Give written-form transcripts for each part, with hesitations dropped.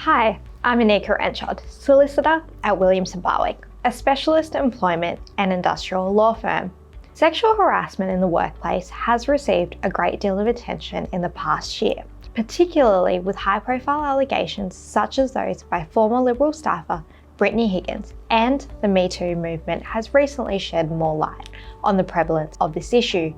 Hi, I'm Anika Enchod, solicitor at Williamson Barwick, a specialist employment and industrial law firm. Sexual harassment in the workplace has received a great deal of attention in the past year, particularly with high-profile allegations such as those by former Liberal staffer Brittany Higgins, and the Me Too movement has recently shed more light on the prevalence of this issue.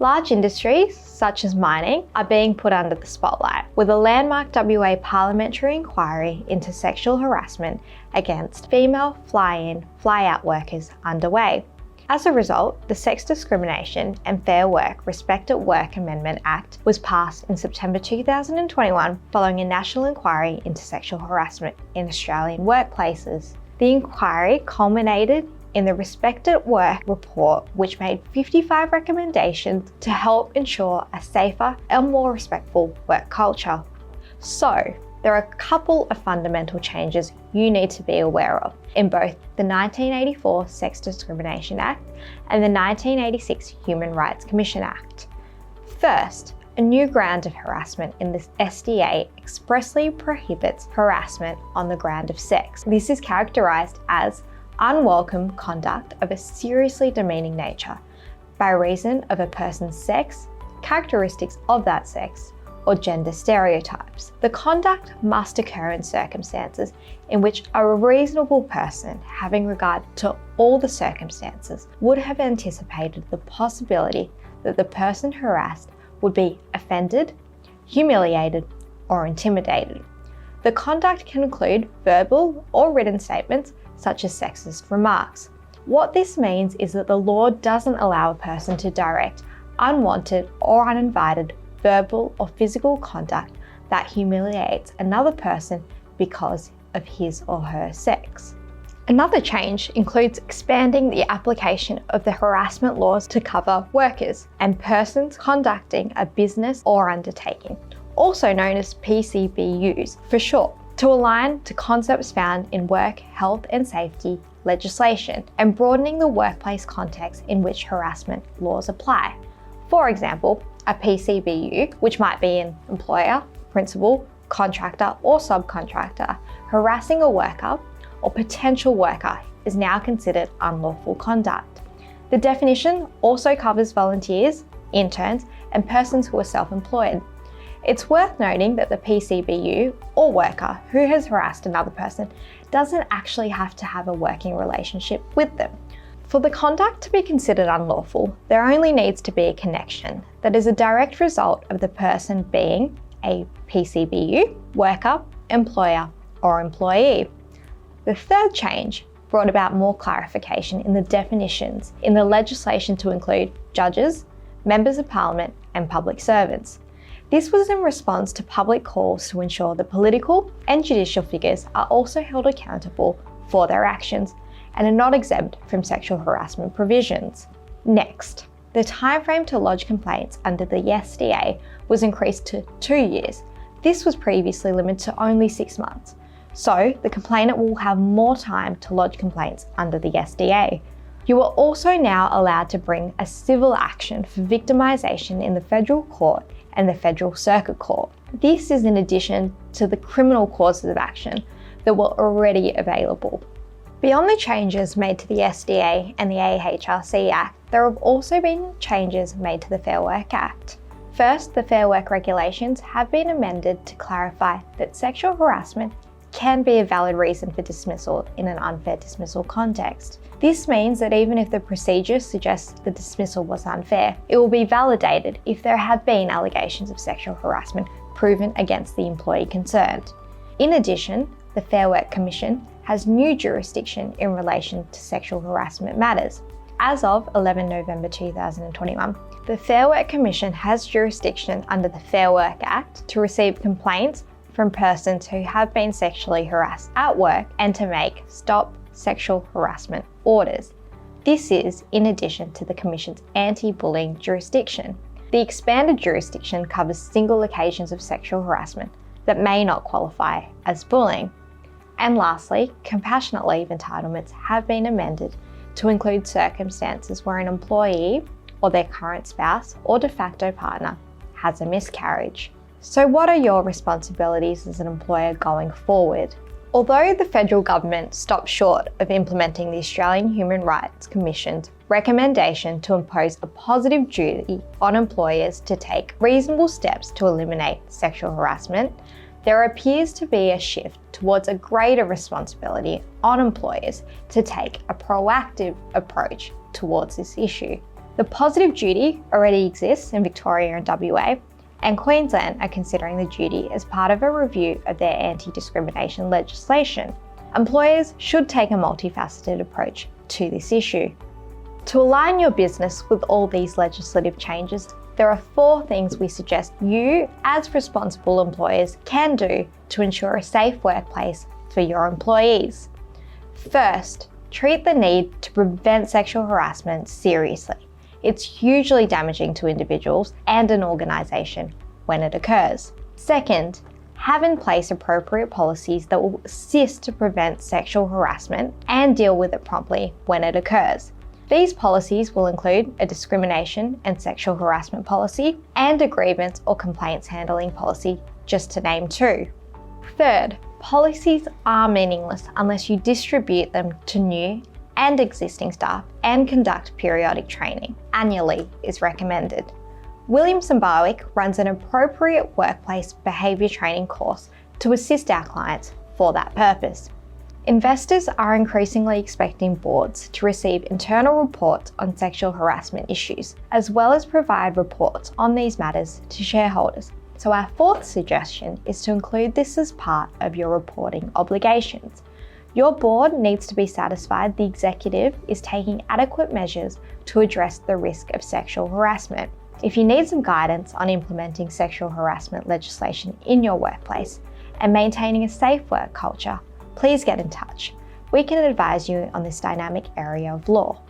Large industries, such as mining, are being put under the spotlight, with a landmark WA parliamentary inquiry into sexual harassment against female fly-in, fly-out workers underway. As a result, the Sex Discrimination and Fair Work Respect at Work Amendment Act was passed in September 2021 following a national inquiry into sexual harassment in Australian workplaces. The inquiry culminated in the Respect at Work report, which made 55 recommendations to help ensure a safer and more respectful work culture. So, there are a couple of fundamental changes you need to be aware of in both the 1984 Sex Discrimination Act and the 1986 Human Rights Commission Act. First, a new ground of harassment in the SDA expressly prohibits harassment on the ground of sex. This is characterised as unwelcome conduct of a seriously demeaning nature by reason of a person's sex, characteristics of that sex, or gender stereotypes. The conduct must occur in circumstances in which a reasonable person, having regard to all the circumstances, would have anticipated the possibility that the person harassed would be offended, humiliated, or intimidated. The conduct can include verbal or written statements such as sexist remarks. What this means is that the law doesn't allow a person to direct unwanted or uninvited verbal or physical conduct that humiliates another person because of his or her sex. Another change includes expanding the application of the harassment laws to cover workers and persons conducting a business or undertaking, also known as PCBUs for short, to align to concepts found in work, health and safety legislation and broadening the workplace context in which harassment laws apply. For example, a PCBU, which might be an employer, principal, contractor or subcontractor, harassing a worker or potential worker is now considered unlawful conduct. The definition also covers volunteers, interns and persons who are self-employed. It's worth noting that the PCBU or worker who has harassed another person doesn't actually have to have a working relationship with them. For the conduct to be considered unlawful, there only needs to be a connection that is a direct result of the person being a PCBU, worker, employer, or employee. The third change brought about more clarification in the definitions in the legislation to include judges, members of parliament, and public servants. This was in response to public calls to ensure that political and judicial figures are also held accountable for their actions and are not exempt from sexual harassment provisions. Next, the timeframe to lodge complaints under the SDA was increased to 2 years. This was previously limited to only 6 months. So the complainant will have more time to lodge complaints under the SDA. You are also now allowed to bring a civil action for victimisation in the Federal Court and the Federal Circuit Court. This is in addition to the criminal causes of action that were already available. Beyond the changes made to the SDA and the AHRC Act, there have also been changes made to the Fair Work Act. First, the Fair Work regulations have been amended to clarify that sexual harassment can be a valid reason for dismissal in an unfair dismissal context. This means that even if the procedure suggests the dismissal was unfair, it will be validated if there have been allegations of sexual harassment proven against the employee concerned. In addition, the Fair Work Commission has new jurisdiction in relation to sexual harassment matters. As of 11 November 2021, the Fair Work Commission has jurisdiction under the Fair Work Act to receive complaints from persons who have been sexually harassed at work and to make stop sexual harassment orders. This is in addition to the Commission's anti-bullying jurisdiction. The expanded jurisdiction covers single occasions of sexual harassment that may not qualify as bullying. And lastly, compassionate leave entitlements have been amended to include circumstances where an employee or their current spouse or de facto partner has a miscarriage. So what are your responsibilities as an employer going forward? Although the federal government stopped short of implementing the Australian Human Rights Commission's recommendation to impose a positive duty on employers to take reasonable steps to eliminate sexual harassment, there appears to be a shift towards a greater responsibility on employers to take a proactive approach towards this issue. The positive duty already exists in Victoria and WA, and Queensland are considering the duty as part of a review of their anti-discrimination legislation. Employers should take a multifaceted approach to this issue. To align your business with all these legislative changes, there are 4 things we suggest you, as responsible employers, can do to ensure a safe workplace for your employees. First, treat the need to prevent sexual harassment seriously. It's hugely damaging to individuals and an organisation when it occurs. Second, have in place appropriate policies that will assist to prevent sexual harassment and deal with it promptly when it occurs. These policies will include a discrimination and sexual harassment policy and a grievance or complaints handling policy, just to name 2. Third, policies are meaningless unless you distribute them to new and existing staff and conduct periodic training. Annually is recommended. Williams & Barwick runs an appropriate workplace behaviour training course to assist our clients for that purpose. Investors are increasingly expecting boards to receive internal reports on sexual harassment issues, as well as provide reports on these matters to shareholders. So our 4th suggestion is to include this as part of your reporting obligations. Your board needs to be satisfied the executive is taking adequate measures to address the risk of sexual harassment. If you need some guidance on implementing sexual harassment legislation in your workplace and maintaining a safe work culture, please get in touch. We can advise you on this dynamic area of law.